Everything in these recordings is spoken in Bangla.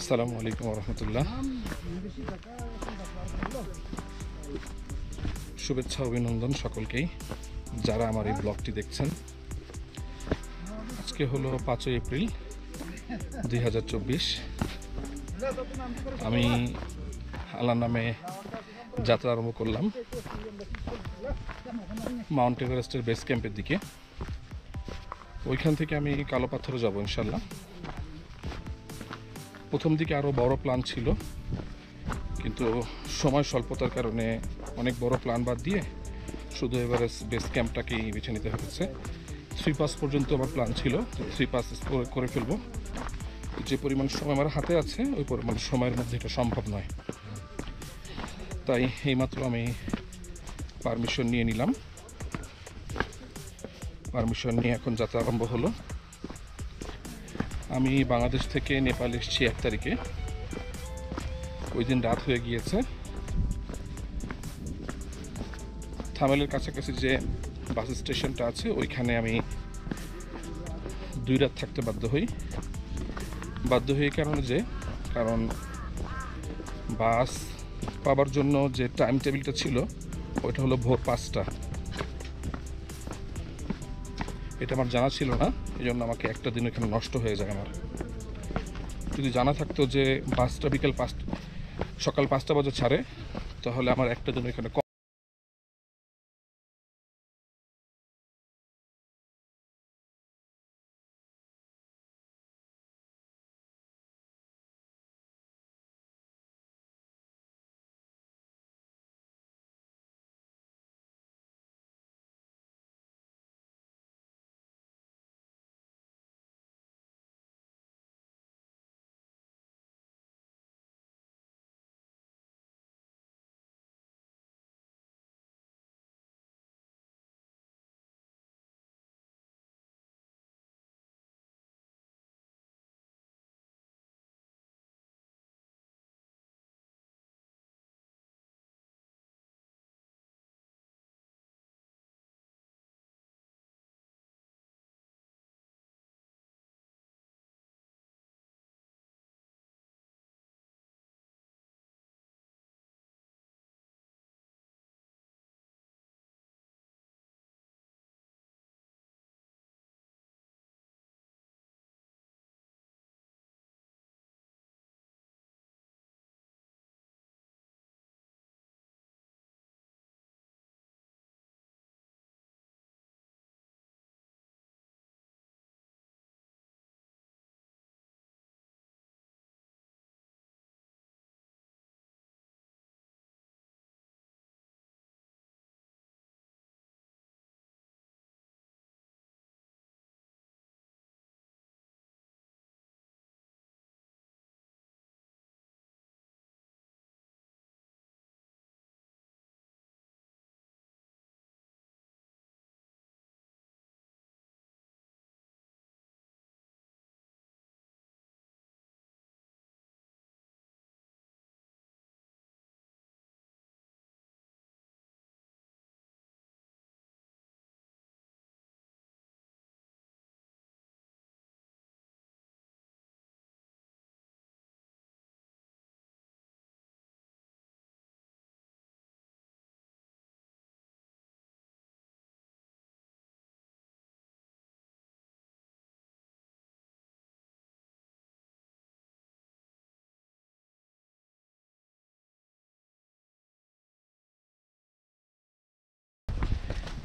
আসসালামু আলাইকুম রহমতুল্লাহ। শুভেচ্ছা অভিনন্দন সকলকেই যারা আমার এই ব্লগটি দেখছেন। আজকে হলো 5 এপ্রিল 2024। আমি আল্লাহর নামে যাত্রা আরম্ভ করলাম মাউন্ট এভারেস্টের বেস ক্যাম্পের দিকে। ওইখান থেকে আমি কালো পাথরে যাব ইনশাল্লাহ। প্রথম দিকে আরও বড় প্ল্যান ছিল, কিন্তু সময় স্বল্পতার কারণে অনেক বড় প্ল্যান বাদ দিয়ে শুধু এভারেস্ট বেস ক্যাম্পটাকেই বেছে নিতে হয়েছে। 3 পাস পর্যন্ত আমার প্ল্যান ছিল, 3 পাস করে ফেলবো। যে পরিমাণ সময় আমার হাতে আছে ওই পরিমাণ সময়ের মধ্যে এটা সম্ভব নয়, তাই এইমাত্র আমি পারমিশন নিয়ে নিলাম। পারমিশন নিয়ে এখন যাত্রা আরম্ভ হলো। আমি বাংলাদেশ থেকে নেপাল এসেছি 1 তারিখে। ওই দিন রাত হয়ে গিয়েছে। থামেলের কাছাকাছি যে বাস স্টেশনটা আছে ওইখানে আমি 2 রাত থাকতে বাধ্য হই কারণ বাস পাবার জন্য যে টাইম টেবিলটা ছিল ওইটা হলো ভোর 5টা। এটা আমার জানা ছিল না, এই জন্য আমাকে একটা দিন এখানে নষ্ট হয়ে যায়। আমার যদি জানা থাকতো যে বাসটা সকাল 5টা বাজে ছাড়ে, তাহলে আমার একটা দিন এখানে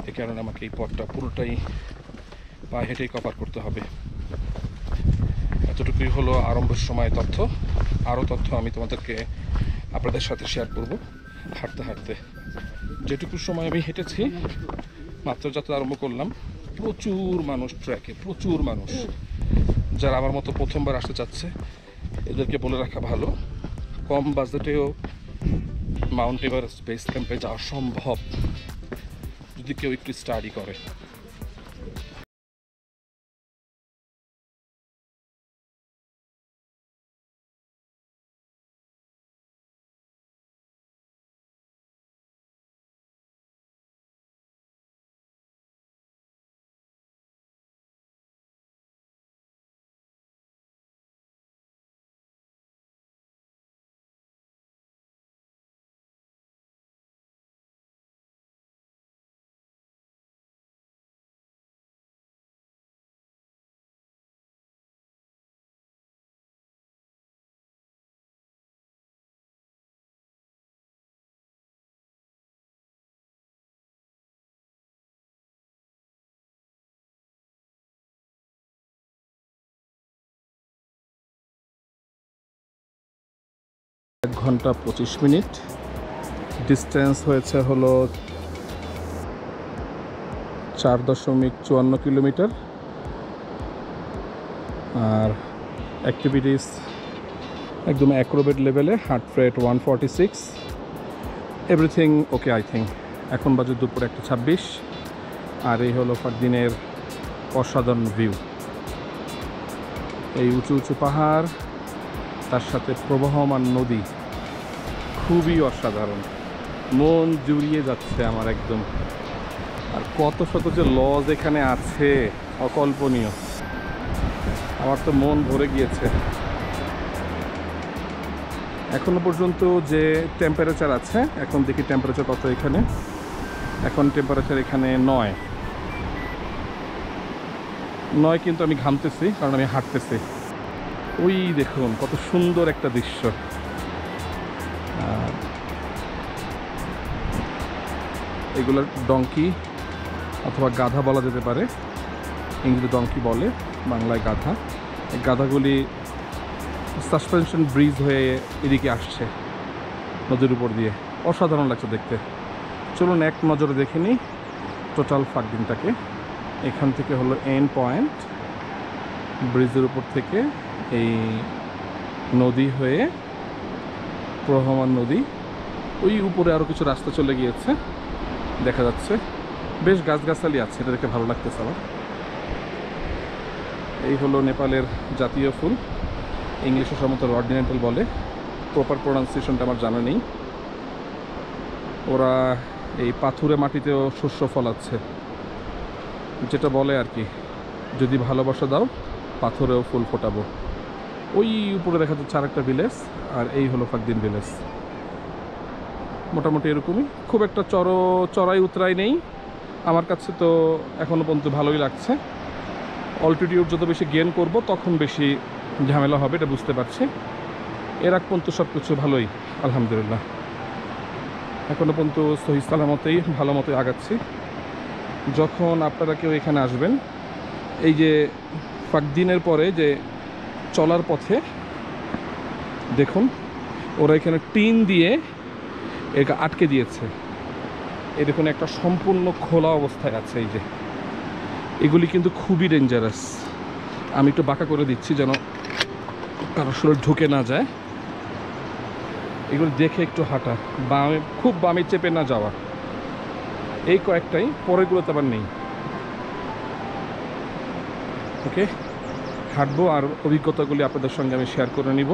এই কারণে আমাকে এই পথটা পুরোটাই পায়ে হেঁটেই কভার করতে হবে। এতটুকুই হলো আরম্ভের সময় তথ্য। আরও তথ্য আমি আপনাদের সাথে শেয়ার করব হাঁটতে হাঁটতে। যেটুকু সময় আমি হেঁটেছি, মাত্র যাত্রা আরম্ভ করলাম, প্রচুর মানুষ ট্র্যাকে, প্রচুর মানুষ। যারা আমার মতো প্রথমবার আসতে চাচ্ছে এদেরকে বলে রাখা ভালো, কম বাজেটেও মাউন্ট এভারেস্ট বেস ক্যাম্পে যাওয়া সম্ভব যদি কেউ একটু স্টাডি করে। ঘন্টা 25 মিনিট। ডিস্টেন্স হয়েছে হলো 4.54 কিলোমিটার। আর অ্যাক্টিভিটিস একদম অ্যাক্রোবেট লেভেলে, heart rate 146, everything okay I think. এখন বাজে দুপুর 1:26। আর এই হলো ফাকদিনের অসাধারণ ভিউ। এই উঁচু উঁচু পাহাড়, তার সাথে প্রবাহমান নদী, খুবই অসাধারণ, মন জুড়িয়ে যাচ্ছে আমার একদম। আর কত শত যে লজ এখানে আছে, অকল্পনীয়। আমার তো মন ভরে গিয়েছে। এখনো পর্যন্ত যে টেম্পারেচার আছে, এখন দেখি টেম্পারেচার কত এখানে। এখন টেম্পারেচার এখানে 9, কিন্তু আমি ঘামতেছি কারণ আমি হাঁটতেছি। ওই দেখুন কত সুন্দর একটা দৃশ্য। এগুলোর ডঙ্কি অথবা গাধা বলা যেতে পারে। ইংরেজি ডঙ্কি বলে, বাংলায় গাধা। এই গাধাগুলি সাসপেনশন ব্রিজ হয়ে এদিকে আসছে নদীর উপর দিয়ে। অসাধারণ লাগছে দেখতে। চলুন এক নজরে দেখে নিই টোটাল ফাকদিনটাকে। এখান থেকে হলো এন্ড পয়েন্ট, ব্রিজের উপর থেকে এই নদী হয়ে প্রবাহমান নদী। ওই উপরে আরও কিছু রাস্তা চলে গিয়েছে, দেখা যাচ্ছে। বেশ গাছগাছালি আছে, এটা দেখে ভালো লাগতেছে আমার। এই হলো নেপালের জাতীয় ফুল, ইংলিশে সম্ভবত অর্ডিনেন্টাল বলে, প্রপার প্রোনাউন্সিয়েশনটা আমার জানা নেই। ওরা এই পাথুরে মাটিতেও শস্য ফলাচ্ছে, যেটা বলে আর কি, যদি ভালোবাসা দাও পাথরেও ফুল ফোটাবো। ওই উপরে দেখা যাচ্ছে আরেকটা ভিলেজ, আর এই হলো ফাকদিন ভিলেজ। মোটামুটি এরকমই, খুব একটা চড়াই উতরাই নেই। আমার কাছে তো এখনও পর্যন্ত ভালোই লাগছে। অল্টিটিউড যত বেশি গেইন করব তখন বেশি ঝামেলা হবে, এটা বুঝতে পারছি। এর আগ পর্যন্ত সব কিছু ভালোই, আলহামদুলিল্লাহ। এখনও পর্যন্ত সহি সালামতেই ভালো মতোই আগাচ্ছি। যখন আপনারা কেউ এখানে আসবেন, এই যে ফাকদিনের পরে যে চলার পথে দেখুন ওরা এখানে টিন দিয়ে একে আটকে দিয়েছে। এই দেখুন একটা সম্পূর্ণ খোলা অবস্থায় আছে। এই যে এগুলি কিন্তু খুবই ডেঞ্জারাস। আমি একটু বাঁকা করে দিচ্ছি যেন কারোর শরীর ঢুকে না যায়। এগুলো দেখে একটু হাঁটা, বামে খুব বামে চেপে না যাওয়া, এই কয়েকটাই, পরেরগুলোতে আবার নেই। ওকে, হাঁটবো আর অভিজ্ঞতাগুলি আপনাদের সঙ্গে আমি শেয়ার করে নিব।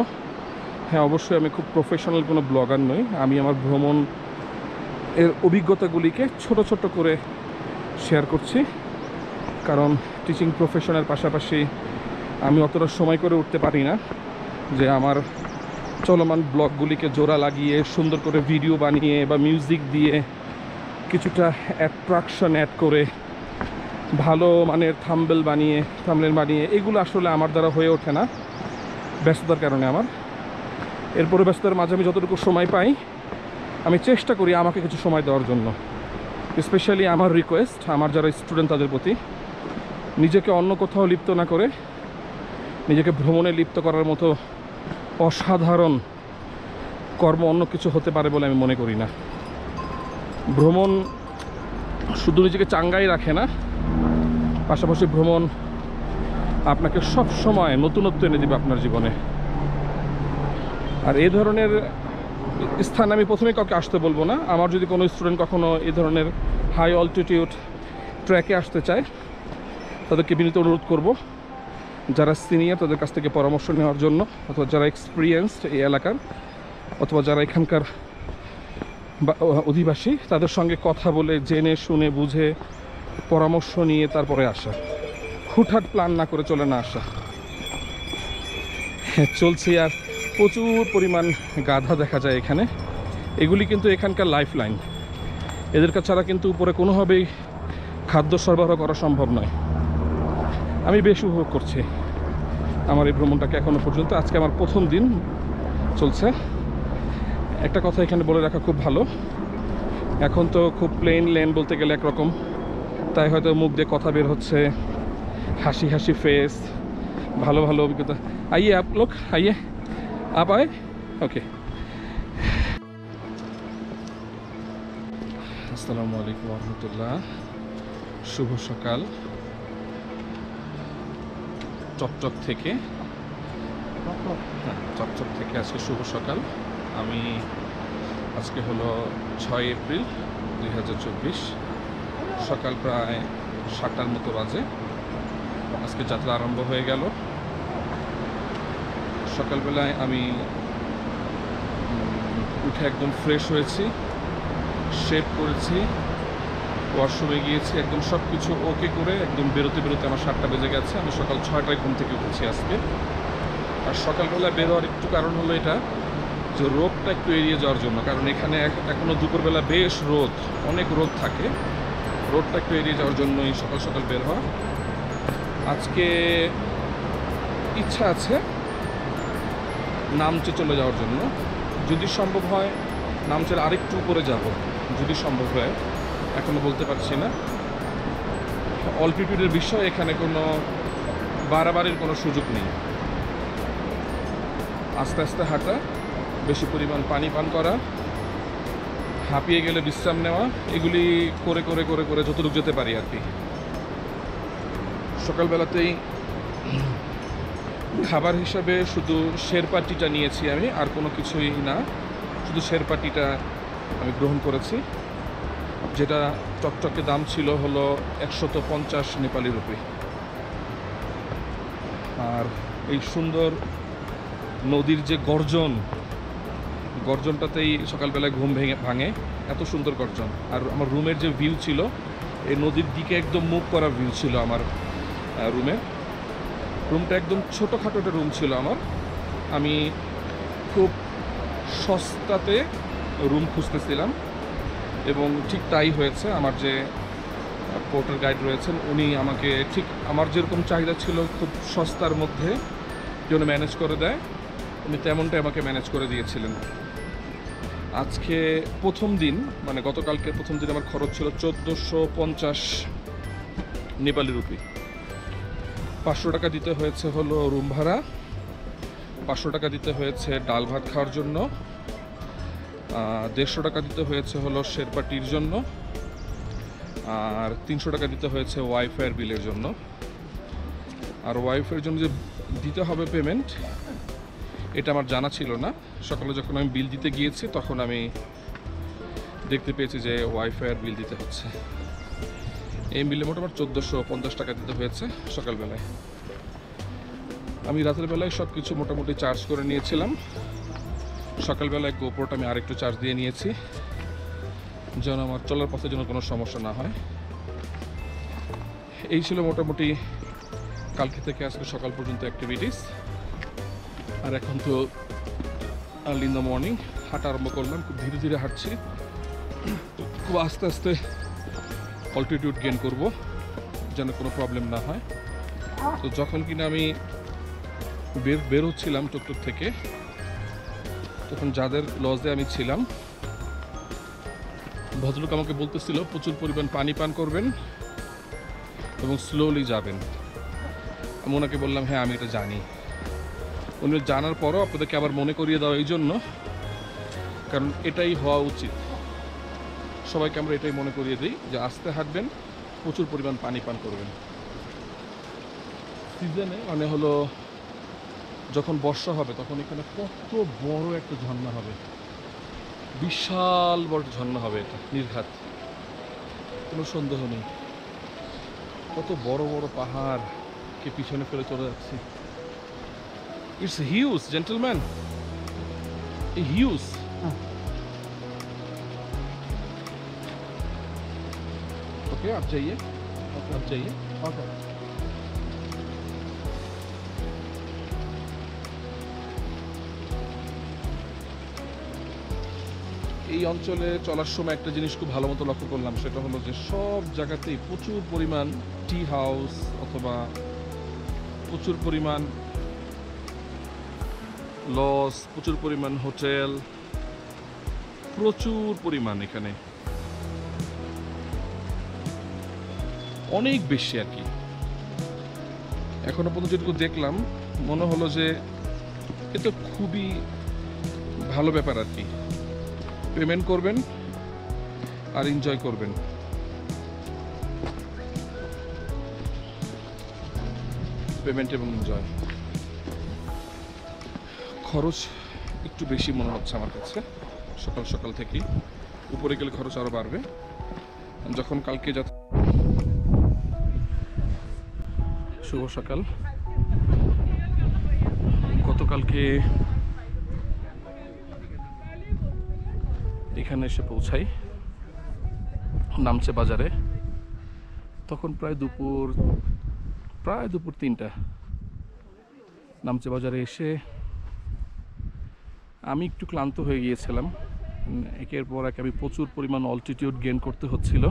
হ্যাঁ, অবশ্যই আমি খুব প্রফেশনাল কোনো ব্লগার নই। আমি আমার ভ্রমণ এর অভিজ্ঞতাগুলিকে ছোট ছোট করে শেয়ার করছি, কারণ টিচিং প্রফেশনের পাশাপাশি আমি অতটা সময় করে উঠতে পারি না যে আমার চলমান ব্লগগুলিকে জোড়া লাগিয়ে সুন্দর করে ভিডিও বানিয়ে বা মিউজিক দিয়ে কিছুটা অ্যাট্রাকশন অ্যাড করে ভালো মানের থাম্বনেল বানিয়ে এগুলো আসলে আমার দ্বারা হয়ে ওঠে না, ব্যস্ততার কারণে আমার। এরপরে ব্যস্ততার মাঝে আমি যতটুকু সময় পাই আমি চেষ্টা করি আমাকে কিছু সময় দেওয়ার জন্য। স্পেশালি আমার রিকোয়েস্ট আমার যারা স্টুডেন্ট তাদের প্রতি, নিজেকে অন্য কোথাও লিপ্ত না করে নিজেকে ভ্রমণে লিপ্ত করার মতো অসাধারণ কর্ম অন্য কিছু হতে পারে বলে আমি মনে করি না। ভ্রমণ শুধু নিজেকে চাঙ্গাই রাখে না, পাশাপাশি ভ্রমণ আপনাকে সব সময় নতুনত্ব এনে দেবে আপনার জীবনে। আর এই ধরনের স্থান আমি প্রথমে কাউকে আসতে বলবো না। আমার যদি কোনো স্টুডেন্ট কখনো এই ধরনের হাই অল্টিটিউড ট্র্যাকে আসতে চায়, তাদেরকে বিনীত অনুরোধ করব যারা সিনিয়র তাদের কাছ থেকে পরামর্শ নেওয়ার জন্য, অথবা যারা এক্সপিরিয়েন্সড এই এলাকার, অথবা যারা এখানকার অধিবাসী, তাদের সঙ্গে কথা বলে জেনে শুনে বুঝে পরামর্শ নিয়ে তারপরে আসা, হুটহাট প্ল্যান না করে চলে না আসা। চলছি। আর প্রচুর পরিমাণ গাধা দেখা যায় এখানে। এগুলি কিন্তু এখানকার লাইফ লাইন। এদের ছাড়া কিন্তু উপরে কোনোভাবেই খাদ্য সরবরাহ করা সম্ভব নয়। আমি বেশ উপভোগ করছি আমার এই ভ্রমণটাকে এখনও পর্যন্ত। আজকে আমার প্রথম দিন চলছে। একটা কথা এখানে বলে রাখা খুব ভালো, এখন তো খুব প্লেন লেন বলতে গেলে একরকম, তাই হয়তো মুখ দিয়ে কথা বের হচ্ছে, হাসি হাসি ফেস, ভালো ভালো অভিজ্ঞতা। আইয়ে আপ লোক, আইয়ে আপ আয়। ওকে, আসসালামু আলাইকুম রহমতুল্লাহ। শুভ সকাল চকচক থেকে। চকচক থেকে আজকে শুভ সকাল। আমি আজকে হলো 6 এপ্রিল 2024, সকাল প্রায় 7টার মতো বাজে। আজকে যাত্রা আরম্ভ হয়ে গেল। সকালবেলায় আমি উঠে একদম ফ্রেশ হয়েছি, শেভ করেছি, ওয়াশরুমে গিয়েছি, একদম সব কিছু ওকে করে একদম বেরোতে বেরোতে আমার 7টা বেজে গেছে। আমি সকাল 6টায় ঘুম থেকে উঠেছি আজকে। আর সকালবেলা বেরোয়ার একটু কারণ হলো এটা যে রোদটা একটু এড়িয়ে যাওয়ার জন্য, কারণ এখানে এখনও দুপুরবেলা বেশ রোদ, অনেক রোদ থাকে। রোদটা একটু এড়িয়ে যাওয়ার জন্যই সকাল সকাল বের হওয়া। আজকে ইচ্ছা আছে নামচে চলে যাওয়ার জন্য, যদি সম্ভব হয় নামচের আরেকটু উপরে যাব, যদি সম্ভব হয়। এখনও বলতে পারছি না। অল্টিটিউডের বিষয়, এখানে কোনো বাড়াবাড়ির কোনো সুযোগ নেই। আস্তে আস্তে হাঁটা, বেশি পরিমাণ পানি পান করা, হাঁপিয়ে গেলে বিশ্রাম নেওয়া, এগুলি করে করে করে করে যতটুকু যেতে পারি আর কি। সকালবেলাতেই খাবার হিসাবে শুধু শেরপাটিটা নিয়েছি আমি, আর কোনো কিছুই না। শুধু শেরপাটিটা আমি গ্রহণ করেছি, যেটা চকচকে দাম ছিল হলো 150 নেপালি রুপি। আর এই সুন্দর নদীর যে গর্জনটাতেই সকালবেলায় ঘুম ভাঙে। এত সুন্দর গর্জন। আর আমার রুমের যে ভিউ ছিল, এই নদীর দিকে একদম মুখ করা ভিউ ছিল আমার রুমটা একদম ছোটোখাটো একটা রুম ছিল আমার। আমি খুব সস্তাতে রুম খুঁজতেছিলাম এবং ঠিক তাই হয়েছে। আমার যে পোর্টার গাইড রয়েছেন, উনি আমাকে ঠিক আমার যেরকম চাহিদা ছিল খুব সস্তার মধ্যে যেন ম্যানেজ করে দেয়, উনি তেমনটাই আমাকে ম্যানেজ করে দিয়েছিলেন। আজকে প্রথম দিন, মানে গতকালকে প্রথম দিন আমার খরচ ছিল 1450 নেপালি রুপি। 500 টাকা দিতে হয়েছে হলো রুম ভাড়া, 500 টাকা দিতে হয়েছে ডাল ভাত খাওয়ার জন্য, 150 টাকা দিতে হয়েছে হলো শেরপাটির জন্য, আর 300 টাকা দিতে হয়েছে ওয়াইফাইয়ের বিলের জন্য। আর ওয়াইফাইয়ের জন্য যে দিতে হবে পেমেন্ট, এটা আমার জানা ছিল না। সকালে যখন আমি বিল দিতে গিয়েছি তখন আমি দেখতে পেয়েছি যে ওয়াইফাইয়ের বিল দিতে হচ্ছে। এই বিলে মোটামুটি 1450 টাকা দিতে হয়েছে সকালবেলায়। আমি রাতের বেলায় সব কিছু মোটামুটি চার্জ করে নিয়েছিলাম। সকালবেলায় গোপ্রোটা আমি আরেকটু চার্জ দিয়ে নিয়েছি, যেন আমার চলার পথে যেন কোনো সমস্যা না হয়। এই ছিল মোটামুটি কালকে থেকে আজকে সকাল পর্যন্ত অ্যাক্টিভিটিস। আর এখন তো আর্লি ইন দ্য মর্নিং হাঁটা আরম্ভ করলাম। খুব ধীরে ধীরে হাঁটছি, খুব আস্তে আস্তে অল্টিটিউড গেইন করব, যেন কোনো প্রবলেম না হয়। তো যখন কিনা আমি বেরোচ্ছিলাম টুকটুক থেকে, তখন যাদের লজে আমি ছিলাম, ভদ্রলোক আমাকে বলতেছিল প্রচুর পরিমাণ পানি পান করবেন এবং স্লোলি যাবেন। আমি ওনাকে বললাম হ্যাঁ আমি এটা জানি। উনি জানার পরও আপনাদেরকে আবার মনে করিয়ে দেওয়া এই জন্য, কারণ এটাই হওয়া উচিত। সবাইকে আমরা এটাই মনে করিয়ে দিই যে আস্তে হাঁটবেন, প্রচুর পরিমাণ পানি পান করবেন। সিজনে মানে হলো যখন বর্ষা হবে তখন এখানে কত বড় একটা ঝর্ণা হবে, বিশাল বড় ঝর্ণা হবে। এটা নির্ঘাত, কোনো সন্দেহ নেই। কত বড় বড় পাহাড়কে পিছনে ফেলে চলে যাচ্ছি। It's huge gentleman, huge. Okay आप जाइए, आप जाइए। ओके। এই অঞ্চলে চলার সময় একটা জিনিস খুব ভালো মতো লক্ষ্য করলাম, সেটা হলো যে সব জায়গাতেই প্রচুর পরিমাণ টি হাউস অথবা প্রচুর পরিমাণ লজ, প্রচুর পরিমাণ হোটেল, প্রচুর পরিমাণ এখানে অনেক বেশি আর কি। এখনো পর্যন্ত যেটুকু দেখলাম মনে হলো যে এটা খুবই ভালো ব্যাপার আর কি। পেমেন্ট করবেন আর এনজয় করবেন। পেমেন্ট এবং এনজয়। খরচ একটু বেশি মনে হচ্ছে আমার কাছে সকাল সকাল থেকেই। উপরে গেলে খরচ আরও বাড়বে। যখন কালকে শুভ সকাল। গতকালকে এখানে এসে পৌঁছাই নামচে বাজারে, তখন প্রায় দুপুর 3টা। নামচে বাজারে এসে আমি একটু ক্লান্ত হয়ে গিয়েছিলাম। একের পর এক আমি প্রচুর পরিমাণ অল্টিটিউড গেইন করতে হচ্ছিল,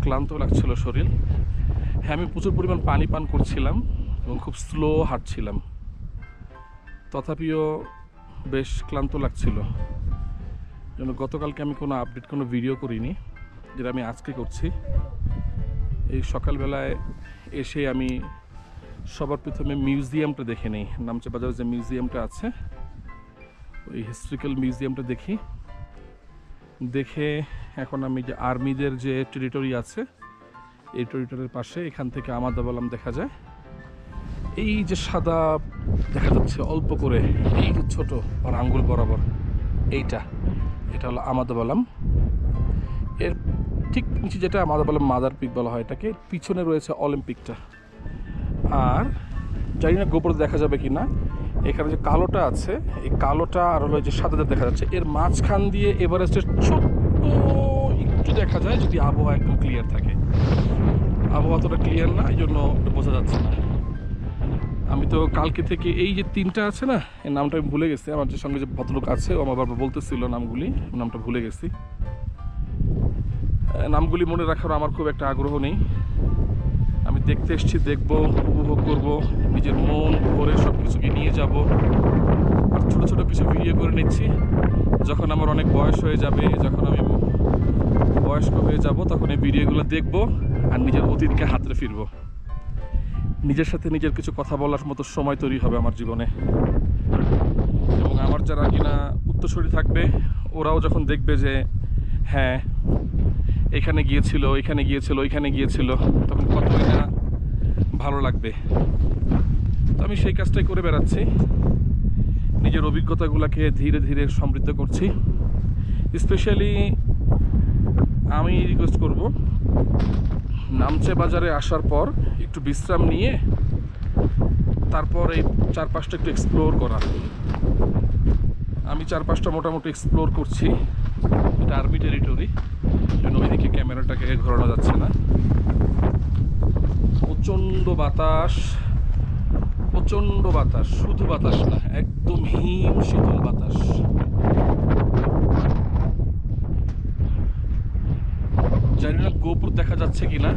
ক্লান্ত লাগছিল শরীর। হ্যাঁ, আমি প্রচুর পরিমাণ পানি পান করছিলাম এবং খুব স্লো হাঁটছিলাম, তথাপিও বেশ ক্লান্ত লাগছিল। যেন গতকালকে আমি কোনো আপডেট, কোনো ভিডিও করিনি, যেটা আমি আজকে করছি। এই সকালবেলায় এসে আমি সবার প্রথমে মিউজিয়ামটা দেখে নিই। নামচে বাজারে যে মিউজিয়ামটা আছে, ওই হিস্ট্রিক্যাল মিউজিয়ামটা দেখে এখন আমি যে আর্মিদের যে টেরিটরি আছে, এই টেরিটরির পাশে এখান থেকে আমাদাবালাম দেখা যায়। এই যে সাদা দেখা যাচ্ছে অল্প করে, এই যে ছোট আর আঙ্গুল বরাবর, এটা হলো আমাদাবালাম। এর ঠিক নিচে যেটা আমাদাবালাম মাদার পিক বলা হয় এটাকে, পিছনে রয়েছে অলিম্পিকটা। আর জানি না গোপরে দেখা যাবে কি না, এখানে যে কালোটা আছে, এই কালোটা আর হলো যে সাদাটা দেখা যাচ্ছে, এর মাঝখান দিয়ে এভারেস্টের ছোট্ট একটু দেখা যায় যদি আবহাওয়া একদম ক্লিয়ার থাকে। আবহাওয়া অতটা ক্লিয়ার না, এই জন্য বোঝা যাচ্ছে না। আমি তো কালকে থেকে এই যে 3টা আছে না, এর নামটা আমি ভুলে গেছি। আমার যে সঙ্গে যে ভদ্রলোক আছে ও আমার বাবা বলতেছিল নামটা ভুলে গেছি। নামগুলি মনে রাখার আমার খুব একটা আগ্রহ নেই। আমি দেখতে এসেছি, দেখবো, উপভোগ করব, নিজের মন ভরে সব কিছুকে নিয়ে যাব। আর ছোটো ছোটো কিছু ভিডিও করে নিচ্ছি। যখন আমার অনেক বয়স হয়ে যাবে, যখন আমি বয়স্ক হয়ে যাব, তখন এই ভিডিওগুলো দেখব আর নিজের অতীতকে হাতড়ে ফিরব। নিজের সাথে নিজের কিছু কথা বলার মতো সময় তৈরি হবে আমার জীবনে। এবং আমার যারা কিনা উত্তরসূরি থাকবে, ওরাও যখন দেখবে যে হ্যাঁ এখানে গিয়েছিল, তখন কতই না ভালো লাগবে। তো আমি সেই কাজটাই করে বেড়াচ্ছি, নিজের অভিজ্ঞতাগুলোকে ধীরে ধীরে সমৃদ্ধ করছি। স্পেশালি আমি রিকোয়েস্ট করব, নামচে বাজারে আসার পর একটু বিশ্রাম নিয়ে তারপর এই চারপাশটা একটু এক্সপ্লোর করা। আমি চারপাশটা মোটামুটি এক্সপ্লোর করছি। এটা আর্মি টেরিটরি, জন্য ওইদিকে ক্যামেরাটাকে ঘোরানো যাচ্ছে না। প্রচণ্ড বাতাস, শুধু বাতাস না, একদম হিম শীতল বাতাস। জানি না গোপুর দেখা যাচ্ছে কিনা।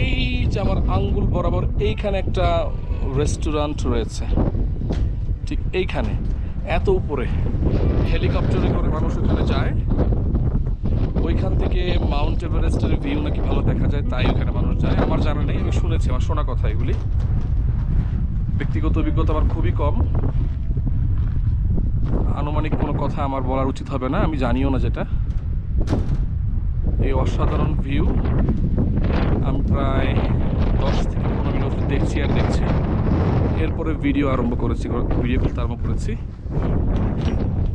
এই যে আমার আঙ্গুল বরাবর এইখানে একটা রেস্টুরেন্ট রয়েছে, ঠিক এইখানে, এত উপরে। হেলিকপ্টারে করে মানুষ ওখানে যায়, ওইখান থেকে মাউন্ট এভারেস্টের ভিউ নাকি ভালো দেখা যায়, তাই ওখানে মানুষ যায়। আমার জানা নেই, আমি শুনেছি, আমার শোনা কথা এগুলি। ব্যক্তিগত অভিজ্ঞতা আমার খুবই কম, আনুমানিক কোনো কথা আমার বলার উচিত হবে না, আমি জানিও না যেটা। এই অসাধারণ ভিউ আমি প্রায় 10 থেকে 15 মিনিট দেখছি। এরপরে ভিডিও করতে আরম্ভ করেছি।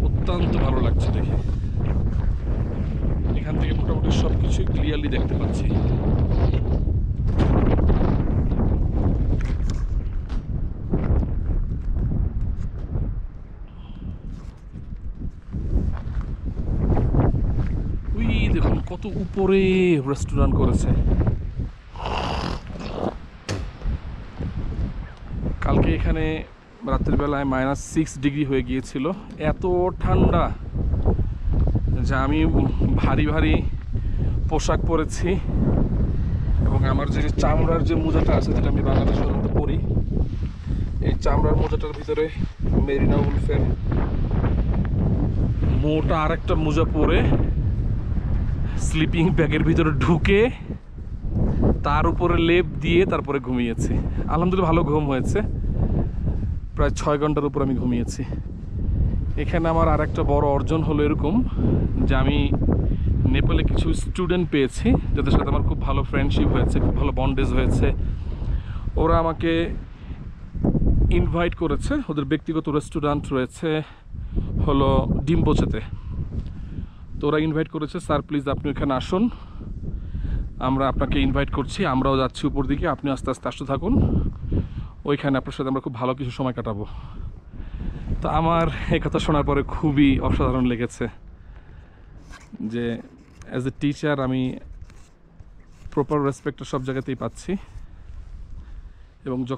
অত্যন্ত ভালো লাগছে দেখে। এখান থেকে মোটামুটি সব কিছু ক্লিয়ারলি দেখতে পাচ্ছি। দেখুন কত উপরে রেস্টুরেন্ট করেছে। কালকে এখানে রাত্রিবেলায় -6 ডিগ্রি হয়ে গিয়েছিল, এত ঠান্ডা যে আমি ভারী পোশাক পরেছি। এবং আমার যে চামড়ার যে মোজাটা আছে, যেটা আমি বাংলাদেশে সাধারণত পরি, এই চামড়ার মোজাটার ভিতরে মেরিনা উলফের মোটা আরেকটা মোজা পরে স্লিপিং ব্যাগের ভিতরে ঢুকে তার উপরে লেপ দিয়ে তারপরে ঘুমিয়েছি। আলহামদুলিল্লাহ ভালো ঘুম হয়েছে, প্রায় 6 ঘন্টার উপর আমি ঘুমিয়েছি। এখানে আমার আর একটা বড় অর্জন হলো এরকম যে আমি নেপালে কিছু স্টুডেন্ট পেয়েছি যাদের সাথে আমার খুব ভালো ফ্রেন্ডশিপ হয়েছে, খুব ভালো বন্ডেজ হয়েছে। ওরা আমাকে ইনভাইট করেছে, ওদের ব্যক্তিগত রেস্টুরেন্ট রয়েছে হলো ডিম্পোচেতে। তো ওরা ইনভাইট করেছে, স্যার প্লিজ আপনি ওখানে আসুন, আমরা আপনাকে ইনভাইট করছি, আমরাও যাচ্ছি উপর দিকে, আপনি আস্তে আস্তে আসতে থাকুন, ওইখানে আপনার সাথে আমরা খুব ভালো কিছু সময় কাটাবো। তো আমার এই কথা শোনার পরে খুবই অসাধারণ লেগেছে যে অ্যাজ এ টিচার আমি প্রপার রেসপেক্ট সব জায়গাতেই পাচ্ছি, এবং যখন